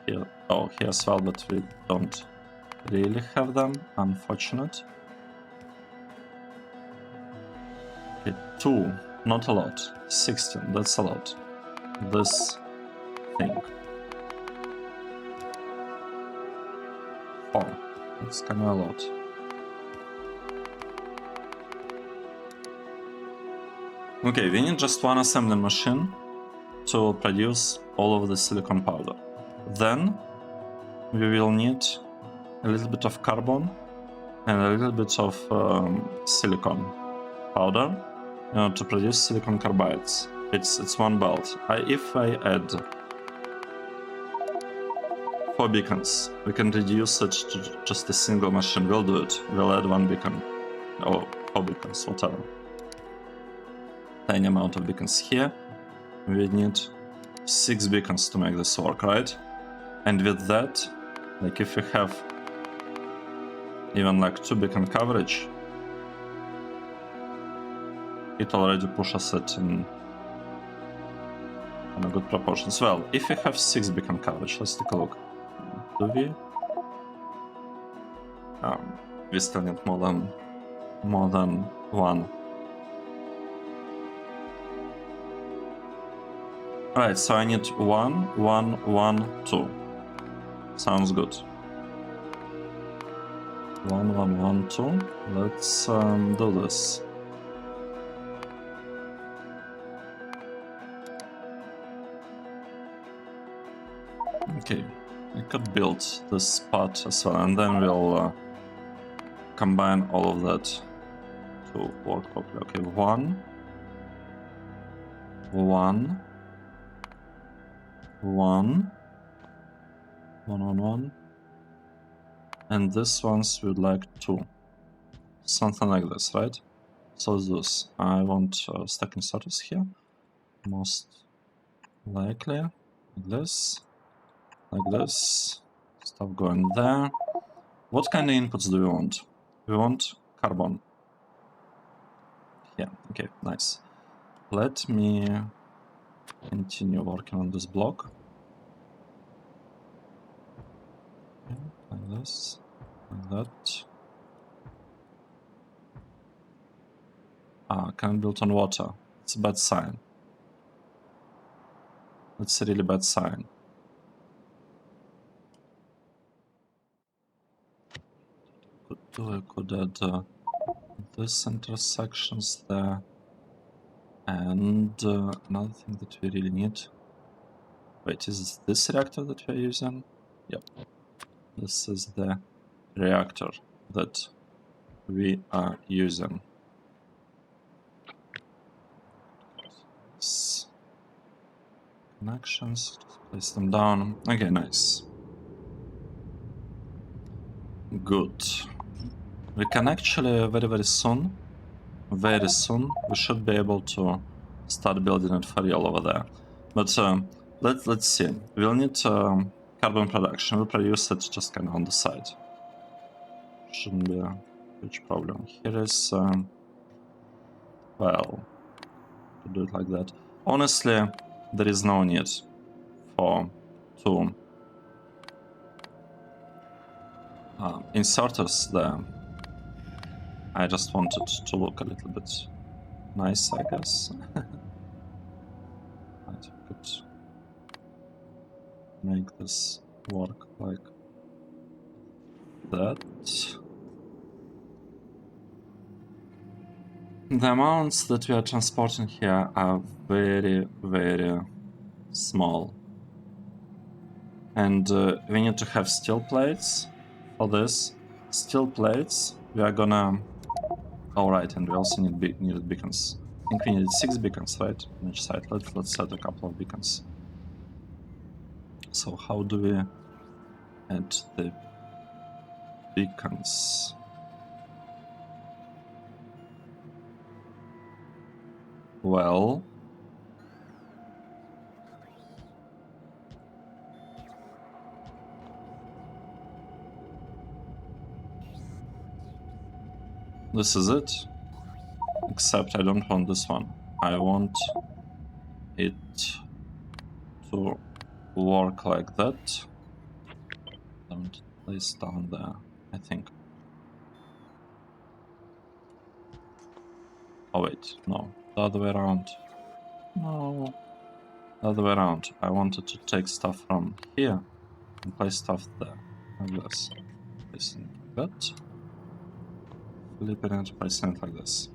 here, oh, here as well, but we don't really have them. Unfortunate. Okay, 2, not a lot. 16, that's a lot. This thing. 4, that's kind of a lot. Okay, we need just one assembly machine to produce all of the silicon powder. Then we will need a little bit of carbon and a little bit of silicon powder in order to produce silicon carbides. It's one belt. If I add 4 beacons. We can reduce it to just a single machine. We'll do it. We'll add 1 beacon. Or 4 beacons, whatever. Tiny amount of beacons here. We need 6 beacons to make this work, right? And with that, like if we have even like 2 beacon coverage, it already pushes it in a good proportions. Well, if we have 6 beacon coverage, let's take a look. Do we? We still need more than 1. Alright, so I need 1, 1, 1, 2. Sounds good. 1, 1, 1, 2. Let's do this. Okay, I could build this spot as well, and then we'll combine all of that to work properly. Okay, 1, 1, 1, 1, 1, and this one's would like 2. Something like this, right? So let's do this. I want stacking status here. Most likely like this. Like this. Stuff going there. What kind of inputs do we want? We want carbon. Yeah, okay, nice. Let me continue working on this block. Okay, like this, like that. Can build on water. It's a bad sign. It's a really bad sign. I could add this intersections there. And another thing that we really need. Wait, is this reactor that we're using? Yep. This is the reactor that we are using. Connections, just place them down. Okay, nice. Good. We can actually very soon, we should be able to start building it for real over there. But let's see. We'll need carbon production. We'll produce it just kind of on the side. Shouldn't be a huge problem. Here is, well, to do it like that. Honestly, there is no need for 2 inserters there. I just wanted to look a little bit nice, I guess. I could make this work like that. The amounts that we are transporting here are very small. And we need to have steel plates for this. Steel plates, we are gonna... Alright, and we also needed beacons. I think we needed 6 beacons, right? On each side. Let's set a couple of beacons. So how do we add the beacons? Well... This is it. Except I don't want this one. I want it to work like that. Don't place down there, I think. Oh wait, no. The other way around. No. The other way around. I wanted to take stuff from here and place stuff there. Like this. Placing it like that. Flipping it, placing it like this.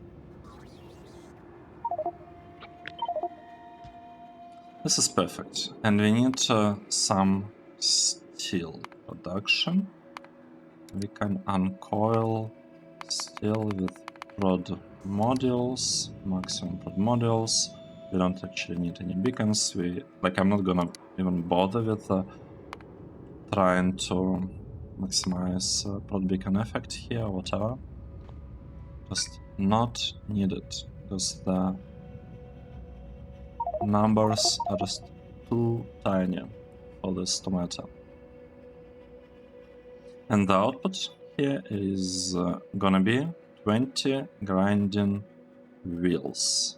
This is perfect. And we need some steel production. We can uncoil steel with prod modules, maximum prod modules. We don't actually need any beacons. I'm not gonna even bother with trying to maximize prod beacon effect here, whatever. Just not needed, because the numbers are just too tiny for this to matter. And the output here is gonna be 20 grinding wheels.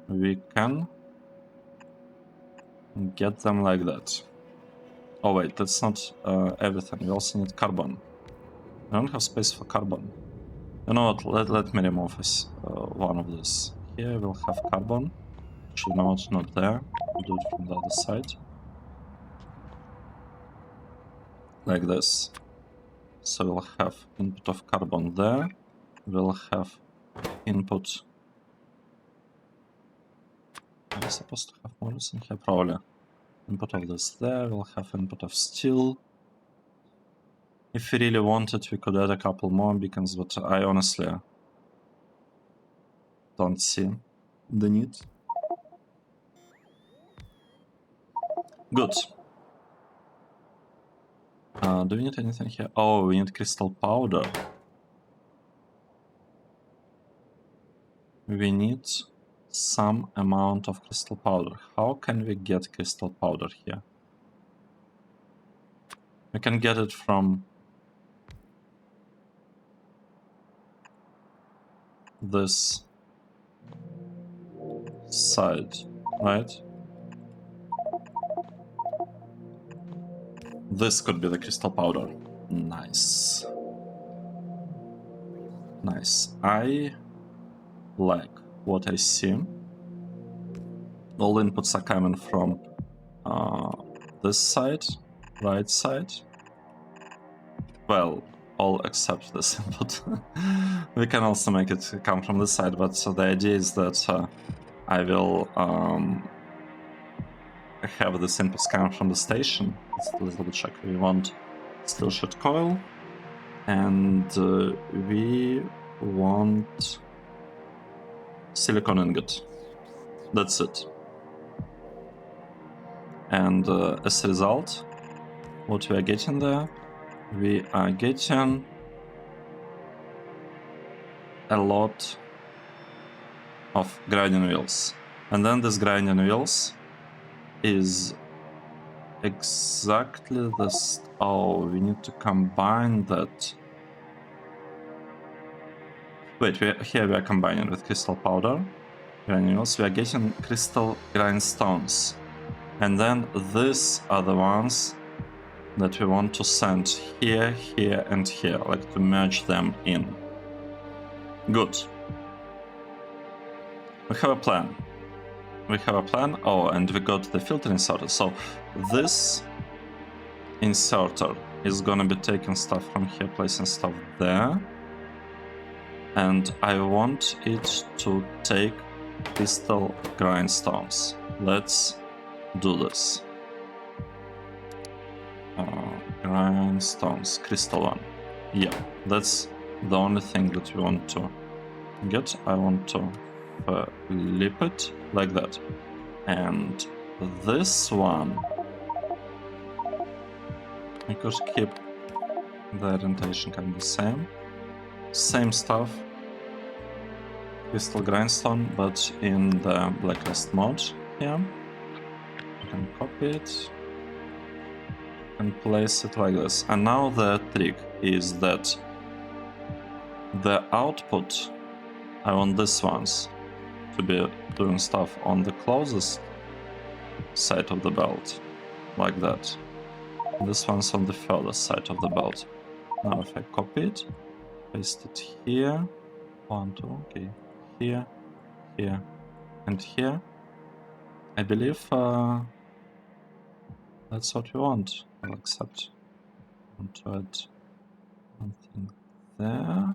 We can get them like that. Oh wait, that's not everything. We also need carbon. I don't have space for carbon. You know what, let me remove this, one of this. Here we'll have carbon. Actually, no, it's not there. We'll do it from the other side. Like this. So we'll have input of carbon there. We'll have input... Am I supposed to have more in here? Probably. Input of this there. We'll have input of steel. If we really wanted, we could add a couple more beacons, but I honestly don't see the need. Good. Do we need anything here? Oh, we need crystal powder. We need some amount of crystal powder. How can we get crystal powder here? We can get it from this side, right? This could be the crystal powder. Nice. Nice. I like what I see. All inputs are coming from this side, right side. Well, all except this input. We can also make it come from this side, but the idea is that I will have this inputs coming from the station. Let's double check. We want steel sheet coil, and we want silicon ingot. That's it. And as a result, what we are getting there, we are getting a lot of grinding wheels. And then this grinding wheels is exactly this. Oh, we need to combine that. Wait, here we are combining with crystal powder granules. We are getting crystal grindstones. And then these are the ones that we want to send here, here, and here, like to merge them in. Good. We have a plan. We have a plan. Oh, and we got the filter inserter. So this inserter is gonna be taking stuff from here, placing stuff there. And I want it to take crystal grindstones. Let's do this. Grindstones, crystal one. Yeah, that's the only thing that we want to get. I want to flip it like that. And this one, we could keep the orientation kind of the same. Same stuff. Crystal grindstone, but in the blacklist mode here. You can copy it and place it like this. And now the trick is that the output, I want these ones to be doing stuff on the closest side of the belt, like that. This one's on the furthest side of the belt. Now if I copy it, paste it here, 1, 2, okay, here, here, and here. I believe that's what we want. I'll accept. I want to add something there.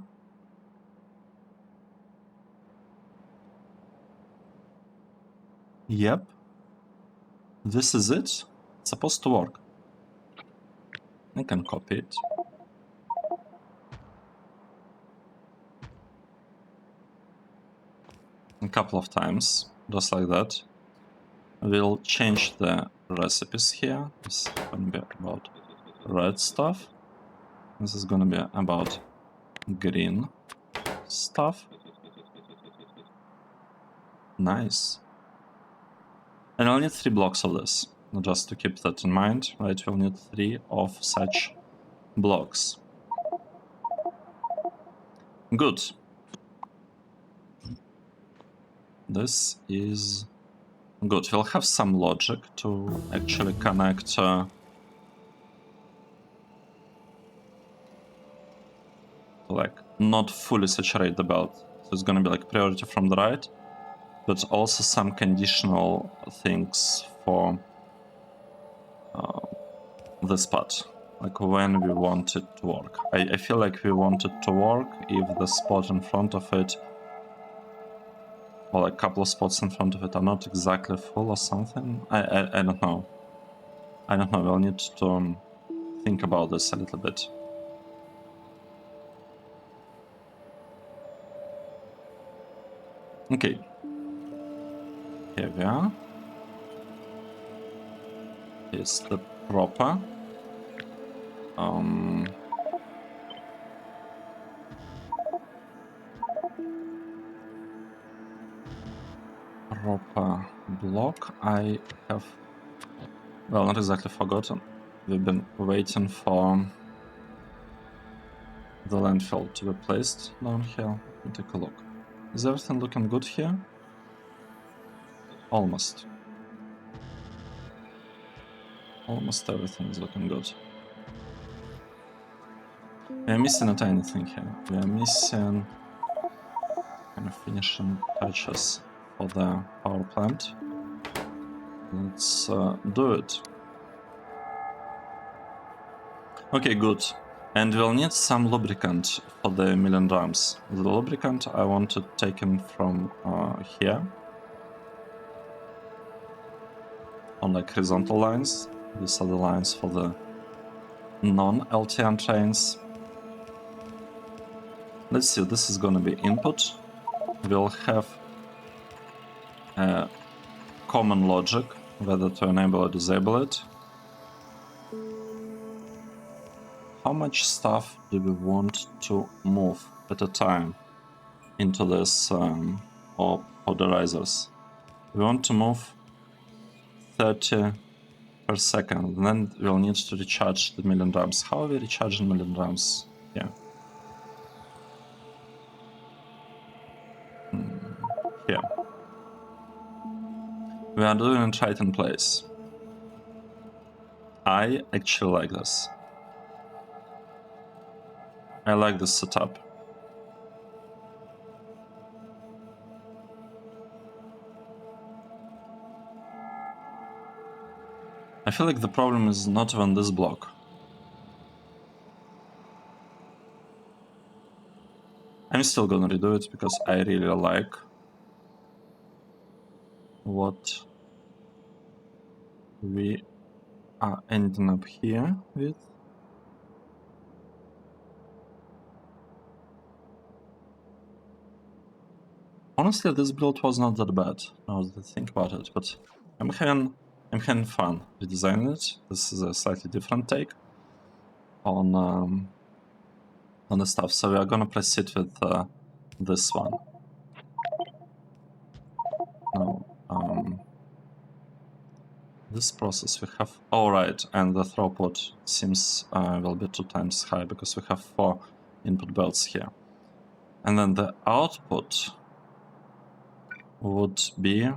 Yep. This is it. It's supposed to work. I can copy it. A couple of times, just like that. We'll change the recipes here. It's going to be about red stuff. This is gonna be about green stuff. Nice. And I'll need 3 blocks of this. Just to keep that in mind, right? We'll need 3 of such blocks. Good. This is good. We'll have some logic to actually connect to like not fully saturate the belt. So it's gonna be like priority from the right, but also some conditional things for this part, like when we want it to work. I feel like we want it to work if the spot in front of it, or like a couple of spots in front of it, are not exactly full or something. I don't know. I don't know. We'll need to think about this a little bit. Okay. Here we are. It's the proper proper block. I have, well, not exactly forgotten. We've been waiting for the landfill to be placed down here. Let me take a look. Is everything looking good here? Almost. Almost everything is looking good. We are missing a tiny thing here. We are missing kind of finishing touches for the power plant. Let's do it. Okay, good. And we'll need some lubricant for the million drums. The lubricant I want to take in from here. On like horizontal lines. These are the lines for the non-LTN trains. Let's see, this is gonna be input. We'll have a common logic, whether to enable or disable it. How much stuff do we want to move at a time into this or polarizers? We want to move 30 per second, and then we'll need to recharge the million drums. How are we recharging million drums? Yeah. Here. We are doing it right in place. I actually like this. I like this setup. I feel like the problem is not even this block. I'm still gonna redo it because I really like what we are ending up here with. Honestly, this build was not that bad, now that I think about it, but I'm having fun redesigning it. This is a slightly different take on the stuff, so we are gonna proceed with this one. Now, this process we have, alright, and the throughput seems will be 2 times high because we have 4 input belts here. And then the output would be,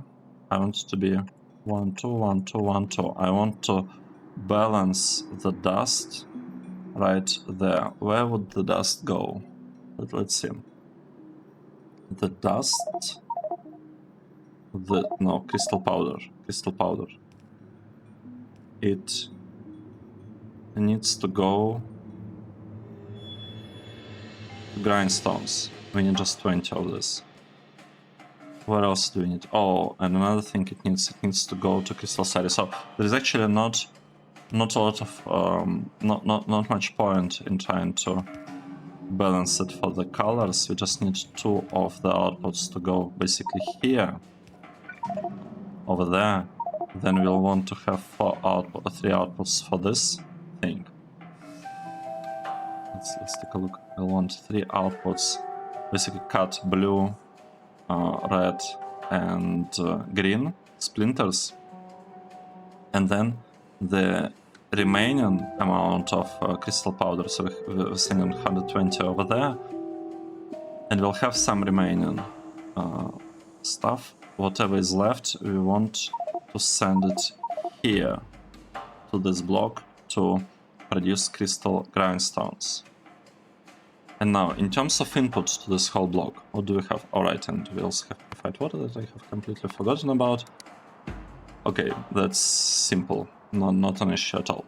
I want it to be 1, 2, 1, 2, 1, 2. I want to balance the dust right there. Where would the dust go? Let's see. The dust, no, crystal powder. It needs to go to grindstones. We need just 20 of this. What else do we need? Oh, and another thing it needs to go to crystal city. So there is actually not a lot of not much point in trying to balance it for the colors. We just need 2 of the outputs to go basically here, over there. Then we'll want to have 3 outputs for this thing. let's take a look. I want 3 outputs, basically cut blue, red, and green splinters, and then the remaining amount of crystal powder. So we're sending 120 over there, and we'll have some remaining stuff. Whatever is left, we want to send it here to this block to produce crystal grindstones. And now, in terms of input to this whole block, what do we have? Alright, and we also have purified water that I have completely forgotten about. Okay, that's simple, not an issue at all.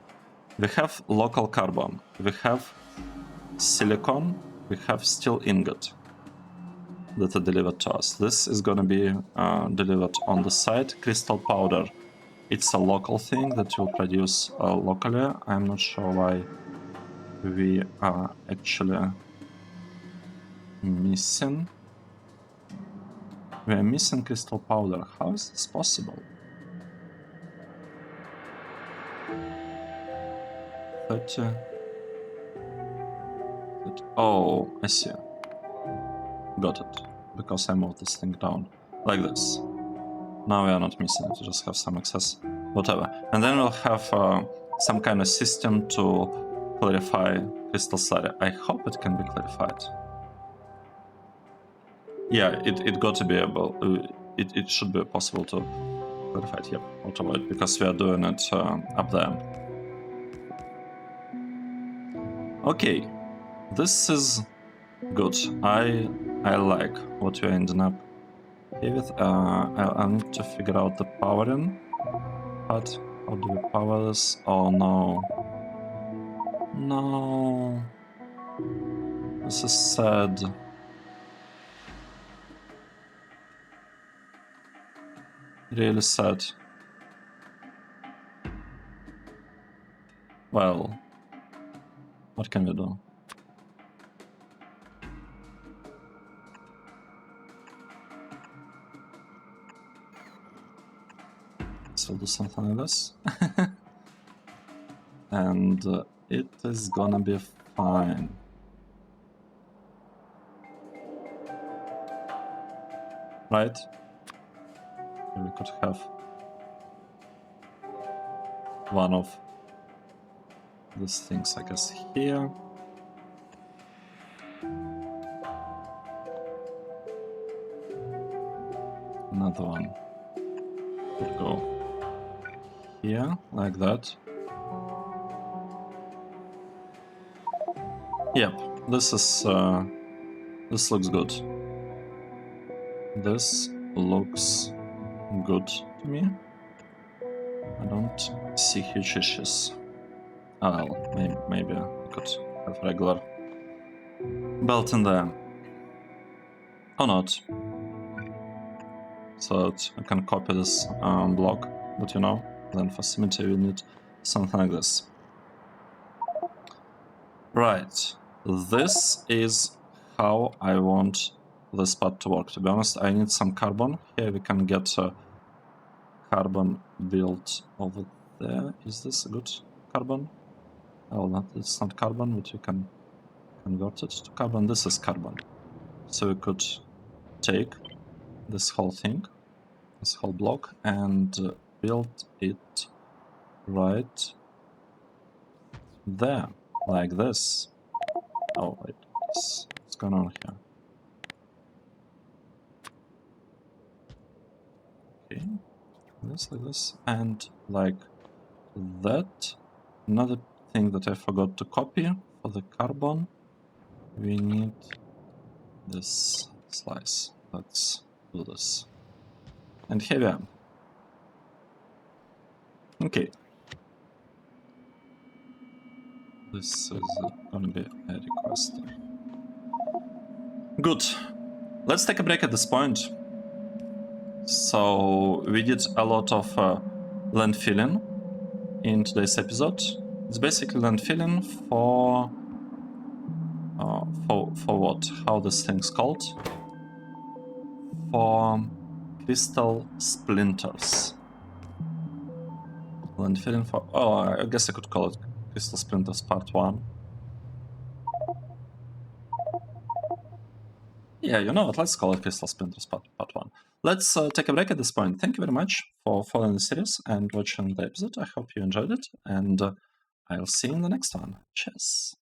We have local carbon, we have silicon, we have steel ingot that are delivered to us. This is gonna be delivered on the site. Crystal powder, it's a local thing that will produce locally. I'm not sure why we are actually missing. We are missing crystal powder. How is this possible? 30. Oh, I see. Got it. Because I moved this thing down. Like this. Now we are not missing it, we just have some excess. Whatever. And then we'll have some kind of system to clarify crystal slurry. I hope it can be clarified. Yeah, it got to be able. It should be possible to clarify it. Yep, whatever. Because we are doing it up there. Okay, this is good. I like what we're ending up with. I need to figure out the powering part. How do we power this? Oh no. No. This is sad. Really sad. Well, what can we do? So we'll do something like this. And it is gonna be fine. Right? We could have one of these things, I guess, here. Another one could go here, like that. Yep, this is this looks good. This looks good to me. I don't see huge issues. Oh, well, maybe I could have regular belt in there. Or not. So that I can copy this block, but you know, then for symmetry we need something like this. Right, this is how I want this part to work. To be honest, I need some carbon. Here we can get carbon built over there. Is this a good carbon? Oh, it's not carbon, but you can convert it to carbon. This is carbon. So we could take this whole thing, this whole block, and build it right there, like this. Oh, wait, what's going on here? Okay, this, like this, and like that. Another thing that I forgot to copy for the carbon, we need this slice. Let's do this. And here we are. Okay. This is gonna be a request. Good. Let's take a break at this point. So we did a lot of land filling in today's episode. It's basically land filling for what? How this thing's called? For crystal splinters. Land filling for... Oh, I guess I could call it crystal splinters part 1. Yeah, you know what, let's call it Crystal Splinters Part 1. Let's take a break at this point. Thank you very much for following the series and watching the episode. I hope you enjoyed it, and I'll see you in the next one. Cheers.